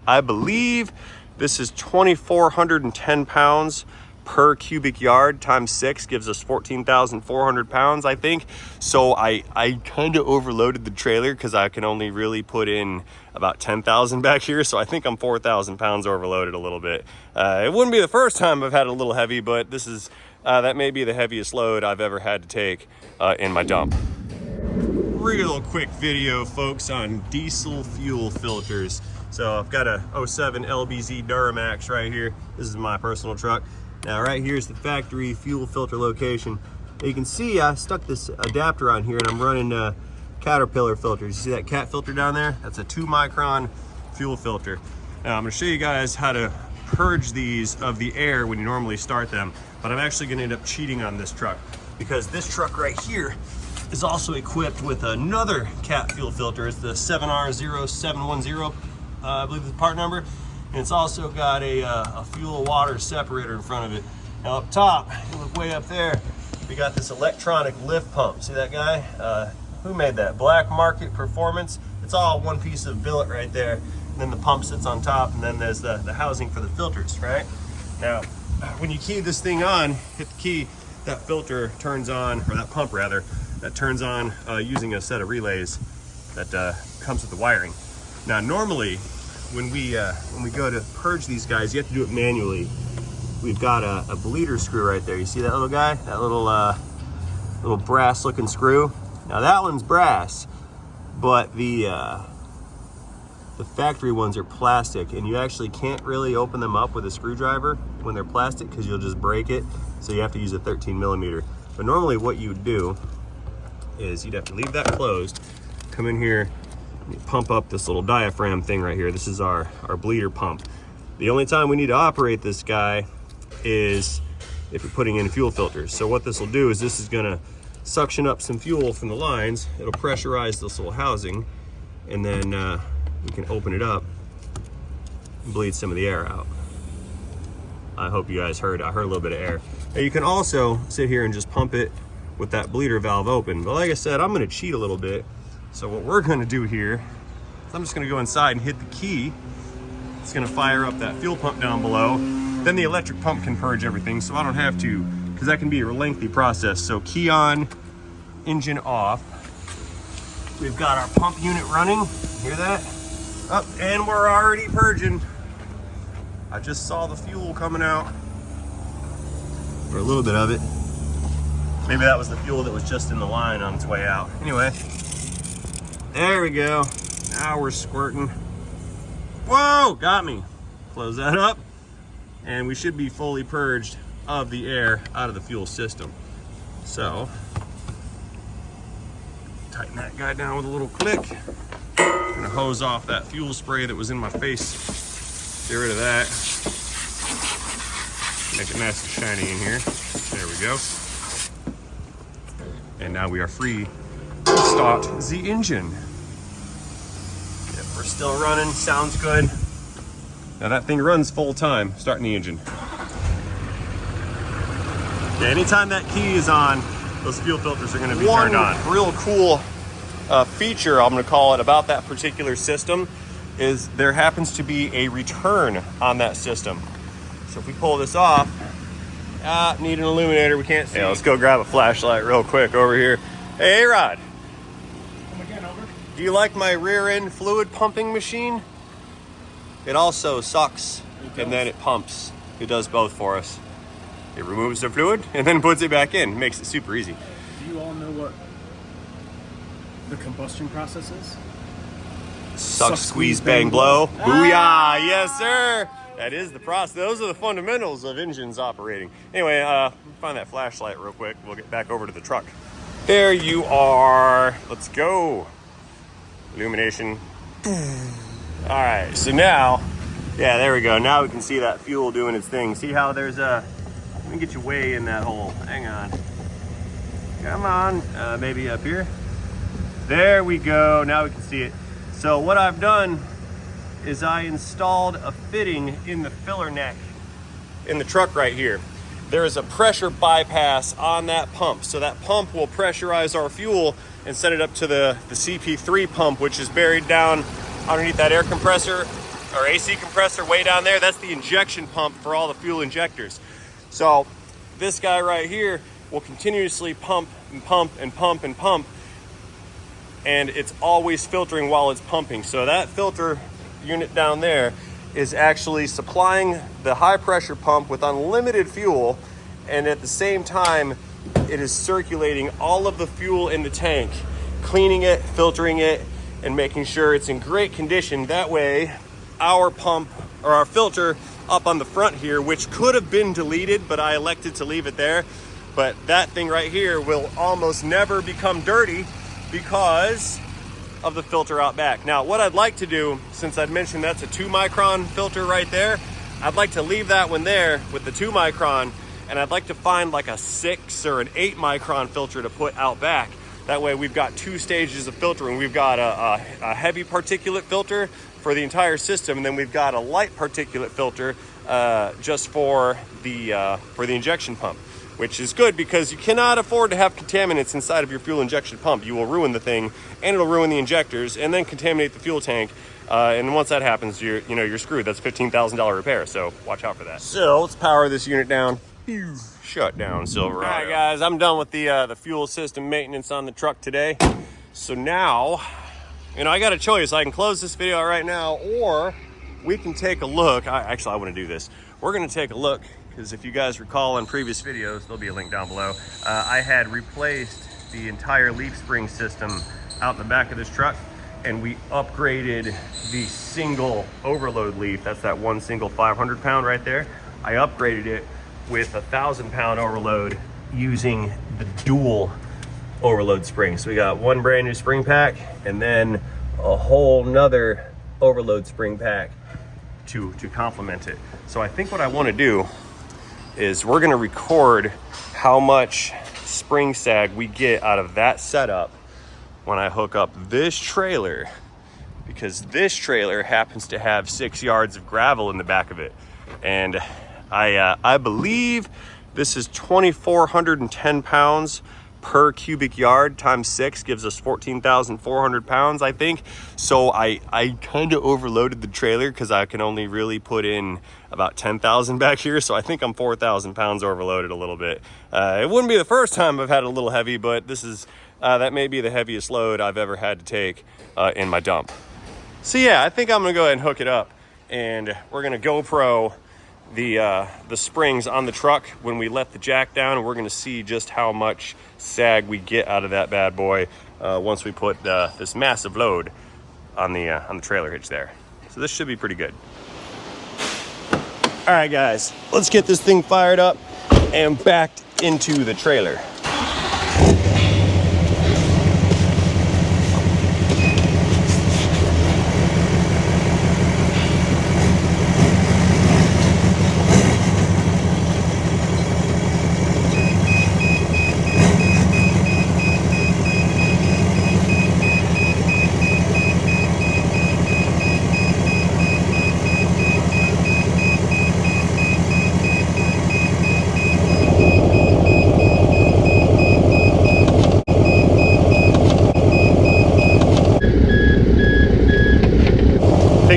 I believe this is 2,410 pounds per cubic yard times 6 gives us 14,400 pounds, I think. So I kind of overloaded the trailer because I can only really put in about 10,000 back here. So I think I'm 4,000 pounds overloaded a little bit. It wouldn't be the first time I've had it a little heavy, but this is that may be the heaviest load I've ever had to take in my dump. Real quick video, folks, on diesel fuel filters. So I've got a 07 LBZ Duramax right here. This is my personal truck. Now right here's the factory fuel filter location. You can see I stuck this adapter on here and I'm running Caterpillar filters. You see that cat filter down there? That's a 2-micron fuel filter. Now I'm gonna show you guys how to purge these of the air when you normally start them, but I'm actually gonna end up cheating on this truck because this truck right here is also equipped with another cat fuel filter. It's the 7R0710, I believe is the part number. And it's also got a fuel water separator in front of it. Now up top, you look way up there, we got this electronic lift pump. See that guy? Who made that? Black Market Performance. It's all one piece of billet right there. And then the pump sits on top, and then there's the housing for the filters, right? Now, when you key this thing on, hit the key, that filter turns on, or that pump rather, that turns on using a set of relays that comes with the wiring. Now normally when we go to purge these guys, you have to do it manually. We've got a bleeder screw right there. You see that little guy? That little brass looking screw? Now that one's brass, but the factory ones are plastic, and you actually can't really open them up with a screwdriver when they're plastic because you'll just break it. So you have to use a 13mm. But normally what you would do is you'd have to leave that closed, come in here, and you pump up this little diaphragm thing right here. This is our bleeder pump. The only time we need to operate this guy is if you're putting in fuel filters. So what this will do is this is gonna suction up some fuel from the lines. It'll pressurize this little housing, and then we can open it up and bleed some of the air out. I hope you guys heard. I heard a little bit of air. Now you can also sit here and just pump it with that bleeder valve open. But like I said, I'm gonna cheat a little bit. So what we're gonna do here is I'm just gonna go inside and hit the key. It's gonna fire up that fuel pump down below. Then the electric pump can purge everything, so I don't have to, because that can be a lengthy process. So key on, engine off. We've got our pump unit running. Hear that? Up, and we're already purging. I just saw the fuel coming out, or a little bit of it. Maybe that was the fuel that was just in the line on its way out. Anyway, there we go. Now we're squirting. Whoa, got me. Close that up, and we should be fully purged of the air out of the fuel system. So, tighten that guy down with a little click. I'm gonna hose off that fuel spray that was in my face. Get rid of that. Make it nice and shiny in here. There we go. And now we are free to start the engine. Yep, we're still running, sounds good. Now that thing runs full time, starting the engine. Yeah, anytime that key is on, those fuel filters are gonna be turned on. One real cool feature, I'm gonna call it, about that particular system is there happens to be a return on that system. So if we pull this off, need an illuminator, we can't see. Yeah, let's go grab a flashlight real quick over here. Hey, Rod. Come again, over. Do you like my rear end fluid pumping machine? It also sucks and then it pumps. It does both for us. It removes the fluid and then puts it back in. It makes it super easy. Do you all know what the combustion process is? Suck, squeeze, bang, blow. Booyah! Yes, sir! That is the process. Those are the fundamentals of engines operating. Anyway, find that flashlight real quick. We'll get back over to the truck. There you are. Let's go. Illumination. All right, so now, yeah, there we go. Now we can see that fuel doing its thing. See how there's a, let me get you way in that hole. Hang on. Come on, maybe up here. There we go, now we can see it. So what I've done is I installed a fitting in the filler neck in the truck right here. There is a pressure bypass on that pump. So that pump will pressurize our fuel and send it up to the CP3 pump, which is buried down underneath that air compressor, our AC compressor way down there, that's the injection pump for all the fuel injectors. So this guy right here will continuously pump and pump and pump and pump, and it's always filtering while it's pumping. So that filter unit down there is actually supplying the high pressure pump with unlimited fuel, and at the same time it is circulating all of the fuel in the tank, cleaning it, filtering it, and making sure it's in great condition. That way our pump or our filter up on the front here, which could have been deleted, but I elected to leave it there, but that thing right here will almost never become dirty because of the filter out back. Now, what I'd like to do, since I'd mentioned that's a 2-micron filter right there, I'd like to leave that one there with the 2-micron, and I'd like to find like a 6 or an 8-micron filter to put out back. That way we've got 2 stages of filtering. We've got a heavy particulate filter for the entire system, and then we've got a light particulate filter just for the injection pump, which is good because you cannot afford to have contaminants inside of your fuel injection pump. You will ruin the thing, and it'll ruin the injectors, and then contaminate the fuel tank. And once that happens, you're screwed. That's $15,000 repair. So watch out for that. So let's power this unit down. Shut down, Silverado. All right, guys, I'm done with the fuel system maintenance on the truck today. So now, I got a choice. I can close this video right now, or we can take a look. Actually, I want to do this. We're going to take a look, because if you guys recall in previous videos, there'll be a link down below. I had replaced the entire leaf spring system out in the back of this truck, and we upgraded the single overload leaf. That's that one single 500 pound right there. I upgraded it with a 1,000 pound overload using the dual overload spring. So we got one brand new spring pack and then a whole nother overload spring pack to complement it. So I think what I want to do is we're going to record how much spring sag we get out of that setup when I hook up this trailer, because this trailer happens to have 6 yards of gravel in the back of it. And I believe this is 2,410 pounds per cubic yard times 6 gives us 14,400 pounds, I think. So I kind of overloaded the trailer because I can only really put in about 10,000 back here. So I think I'm 4,000 pounds overloaded a little bit. It wouldn't be the first time I've had it a little heavy, but this is that may be the heaviest load I've ever had to take in my dump. So yeah, I think I'm gonna go ahead and hook it up, and we're gonna GoPro the springs on the truck when we let the jack down, and we're going to see just how much sag we get out of that bad boy once we put this massive load on the trailer hitch there. So this should be pretty good. All right, guys, let's get this thing fired up and backed into the trailer.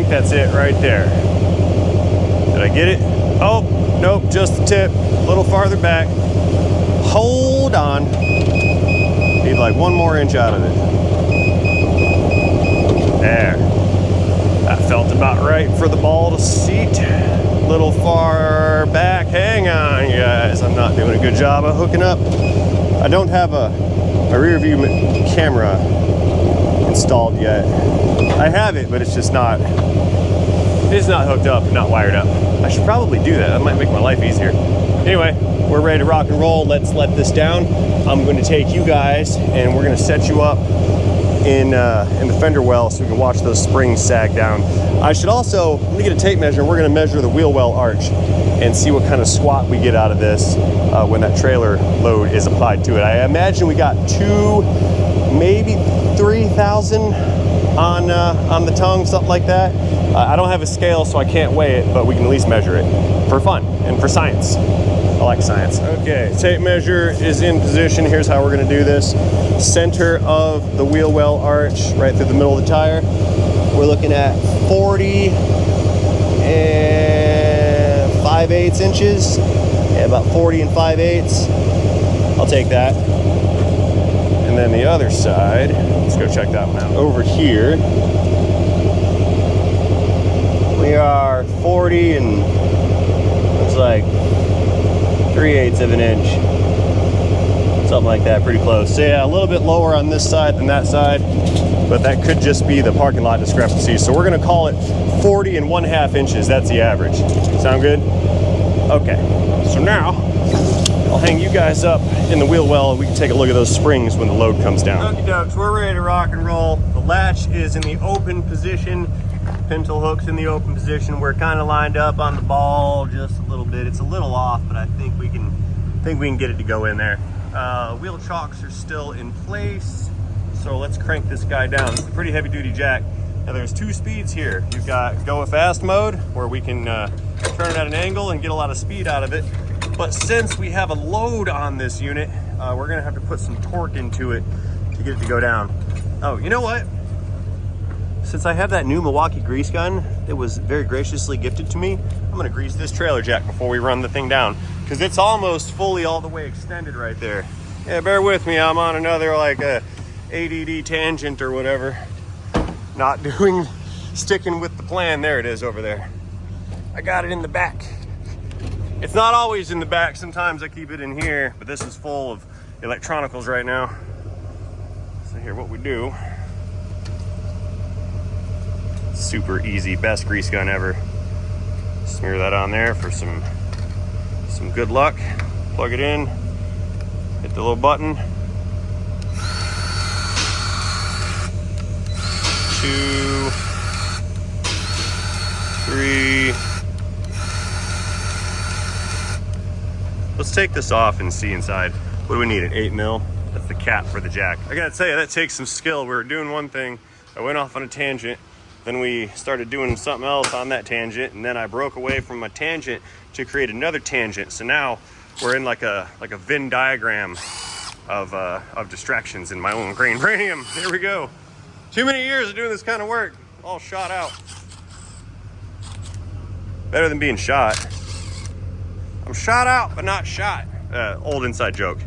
That's it right there. Did I get it? Oh, nope, just the tip. A little farther back. Hold on. Need like 1 more inch out of it. There. That felt about right for the ball to seat. A little far back. Hang on, you guys. I'm not doing a good job of hooking up. I don't have a rear view camera installed yet. I have it, but it's not hooked up and not wired up. I should probably do that. That might make my life easier. Anyway, we're ready to rock and roll. Let's let this down. I'm going to take you guys and we're going to set you up in the fender well so we can watch those springs sag down. I should also, let me get a tape measure, and we're going to measure the wheel well arch and see what kind of squat we get out of this when that trailer load is applied to it. I imagine we got 2, maybe 3,000 on the tongue, something like that. I don't have a scale, so I can't weigh it, but we can at least measure it for fun and for science. I like science. Okay, tape measure is in position. Here's how we're going to do this. Center of the wheel well arch, right through the middle of the tire. We're looking at 40 5/8 inches. Yeah, about 40 and 5/8. I'll take that. And then the other side, let's go check that one out. Over here, we are 40 and looks like 3/8 of an inch. Something like that, pretty close. So yeah, a little bit lower on this side than that side, but that could just be the parking lot discrepancy. So we're gonna call it 40 and 1/2 inches. That's the average. Sound good? Okay, so now I'll hang you guys up in the wheel well and we can take a look at those springs when the load comes down. Okie dokes, we're ready to rock and roll. The latch is in the open position. Pintle hook's in the open position. We're kind of lined up on the ball just a little bit. It's a little off, but I think we can get it to go in there. Wheel chocks are still in place. So let's crank this guy down. It's a pretty heavy duty jack. Now there's 2 speeds here. You've got go fast mode where we can turn it at an angle and get a lot of speed out of it. But since we have a load on this unit, we're gonna have to put some torque into it to get it to go down. Oh, you know what? Since I have that new Milwaukee grease gun that was very graciously gifted to me, I'm gonna grease this trailer jack before we run the thing down, because it's almost fully all the way extended right there. Yeah, bear with me, I'm on another like a ADD tangent or whatever. Not sticking with the plan. There it is over there. I got it in the back. It's not always in the back. Sometimes I keep it in here, but this is full of electronicals right now. So here, what we do, super easy, best grease gun ever. Smear that on there for some good luck. Plug it in, hit the little button. 2, 3. Let's take this off and see inside. What do we need, an 8 mil? That's the cap for the jack. I gotta tell you, that takes some skill. We were doing one thing, I went off on a tangent, then we started doing something else on that tangent, and then I broke away from my tangent to create another tangent. So now we're in like a Venn diagram of distractions in my own cranium. There we go. Too many years of doing this kind of work, all shot out. Better than being shot. I'm shot out, but not shot. Old inside joke.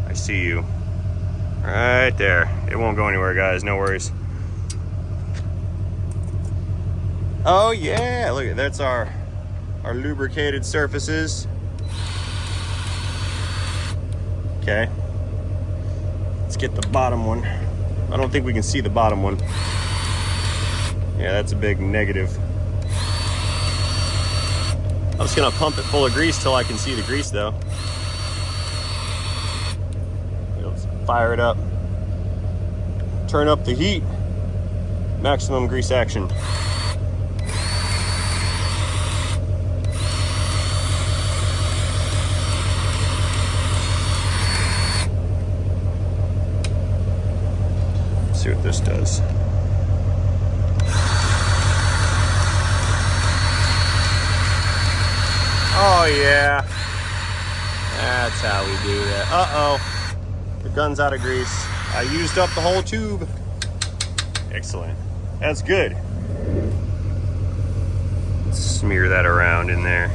I see you. Right there. It won't go anywhere, guys, no worries. Oh yeah, look, that's our lubricated surfaces. Okay. Let's get the bottom one. I don't think we can see the bottom one. Yeah, that's a big negative. I'm just gonna pump it full of grease till I can see the grease though. Let's fire it up. Turn up the heat. Maximum grease action. Let's see what this does. Oh yeah, that's how we do that. Uh-oh, the gun's out of grease. I used up the whole tube. Excellent, that's good. Smear that around in there.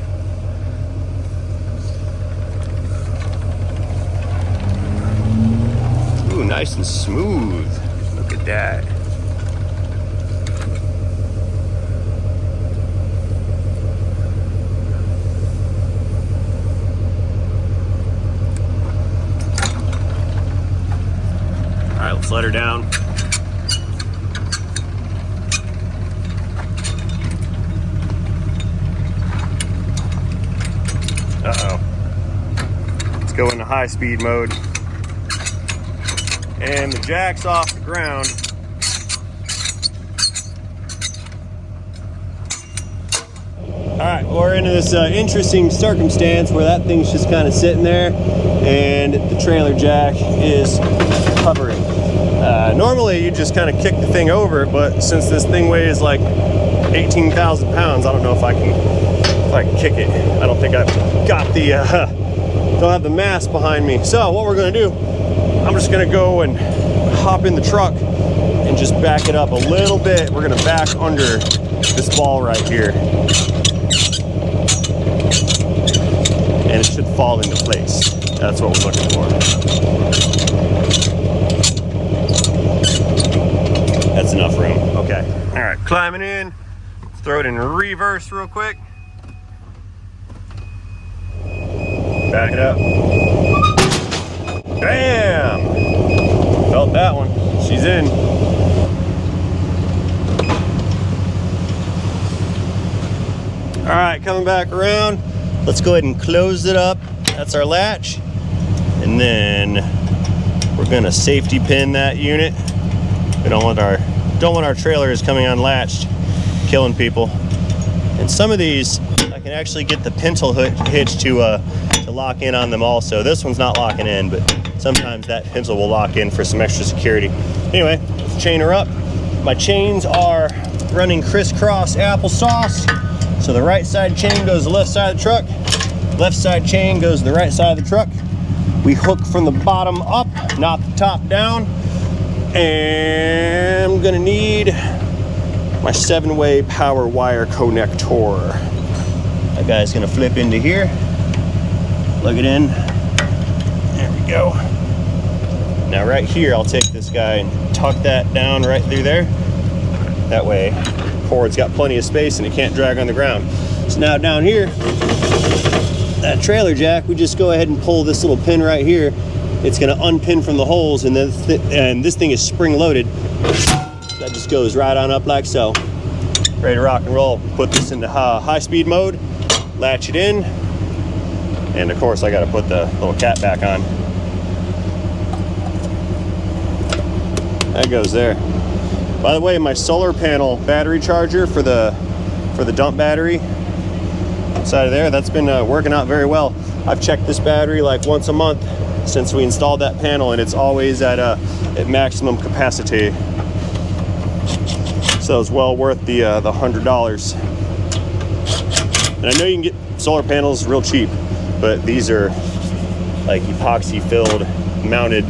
Ooh, nice and smooth. Look at that. Let's let her down. Uh-oh. Let's go into high speed mode. And the jack's off the ground. All right, we're into this interesting circumstance where that thing's just kind of sitting there and the trailer jack is hovering. Normally you just kind of kick the thing over, but since this thing weighs like 18,000 pounds, I don't know if I can kick it. I don't think I've got the, don't have the mass behind me. So what we're gonna do, I'm just gonna go and hop in the truck and just back it up a little bit. We're gonna back under this ball right here. And it should fall into place. That's what we're looking for. That's enough room. Okay. All right, climbing in. Let's throw it in reverse real quick. Back it up. Bam! Felt that one. She's in. All right, coming back around. Let's go ahead and close it up. That's our latch. And then we're gonna safety pin that unit. We don't want our trailers coming unlatched, killing people. And some of these, I can actually get the pintle hitch to lock in on them also. This one's not locking in, but sometimes that pintle will lock in for some extra security. Anyway, let's chain her up. My chains are running crisscross applesauce. So the right side chain goes to the left side of the truck. Left side chain goes to the right side of the truck. We hook from the bottom up, not the top down. And I'm gonna need my 7-way power wire connector. That guy's gonna flip into here. Plug it in. There we go. Now right here, I'll take this guy and tuck that down right through there. That way, cord's got plenty of space and it can't drag on the ground. So now down here, that trailer jack, we just go ahead and pull this little pin right here. It's gonna unpin from the holes, and then this thing is spring loaded. That just goes right on up like so. Ready to rock and roll. Put this into high speed mode, latch it in, and of course I gotta put the little cap back on. That goes there. By the way, my solar panel battery charger for the dump battery side of there, that's been working out very well. I've checked this battery like once a month since we installed that panel, and it's always at maximum capacity. So it's well worth the $100. And I know you can get solar panels real cheap, but these are like epoxy filled, mounted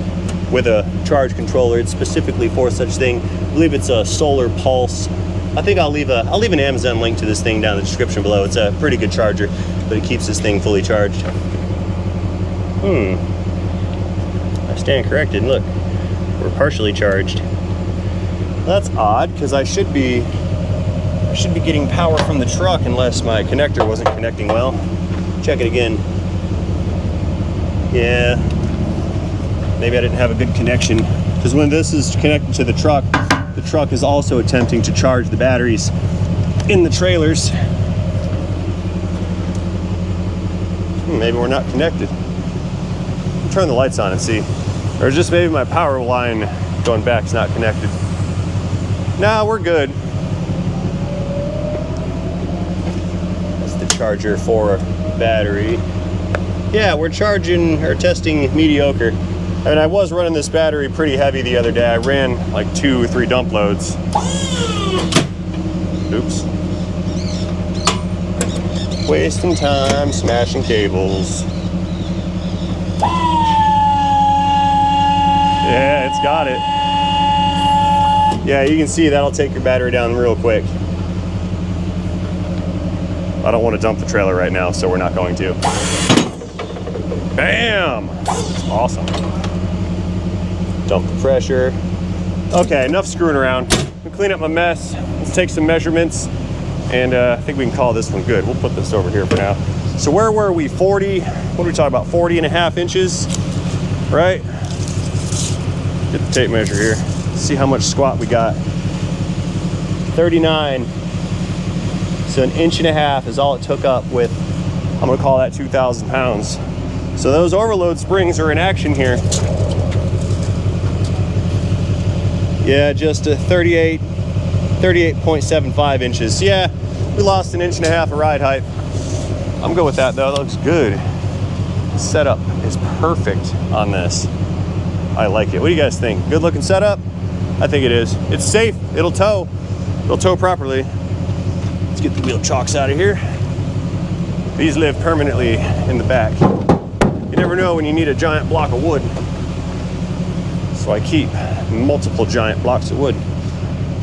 with a charge controller. It's specifically for such thing. I believe it's a Solar Pulse. I think I'll leave an Amazon link to this thing down in the description below. It's a pretty good charger, but it keeps this thing fully charged. I stand corrected. Look, we're partially charged. That's odd, because I should be getting power from the truck unless my connector wasn't connecting well. Check it again. Yeah, maybe I didn't have a good connection, because when this is connected to the truck is also attempting to charge the batteries in the trailers. Maybe we're not connected. Turn the lights on and see. Or just maybe my power line going back is not connected. Nah, we're good. That's the charger for battery. Yeah, we're charging or testing mediocre. I mean, I was running this battery pretty heavy the other day. I ran like 2 or 3 dump loads. Oops. Wasting time, smashing cables. Yeah, it's got it. Yeah, you can see that'll take your battery down real quick. I don't want to dump the trailer right now, so we're not going to. Bam! That's awesome. Dump the pressure. Okay, enough screwing around. We'll clean up my mess. Let's take some measurements, and I think we can call this one good. We'll put this over here for now. So where were we? 40, what are we talking about? 40.5 inches, right? Get the tape measure here. See how much squat we got. 39. So 1.5 inches is all it took up with, I'm gonna call that 2,000 pounds. So those overload springs are in action here. Yeah, just a 38.75 inches. Yeah, we lost 1.5 inches of ride height. I'm good with that though, that looks good. Setup is perfect on this. I like it. What do you guys think? Good looking setup? I think it is. It's safe, it'll tow. It'll tow properly. Let's get the wheel chocks out of here. These live permanently in the back. You never know when you need a giant block of wood. So I keep multiple giant blocks of wood.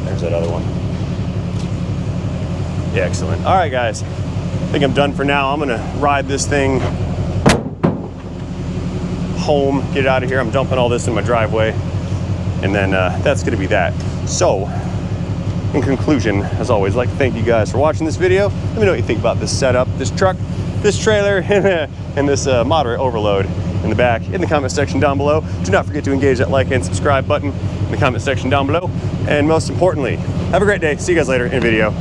There's that other one. Yeah, excellent. All right, guys. I think I'm done for now. I'm gonna ride this thing home, get it out of here. I'm dumping all this in my driveway, and then that's gonna be that. So, in conclusion, as always, I'd like to thank you guys for watching this video. Let me know what you think about this setup, this truck, this trailer, and this moderate overload in the back in the comment section down below. Do not forget to engage that like and subscribe button in the comment section down below. And most importantly, have a great day. See you guys later in a video.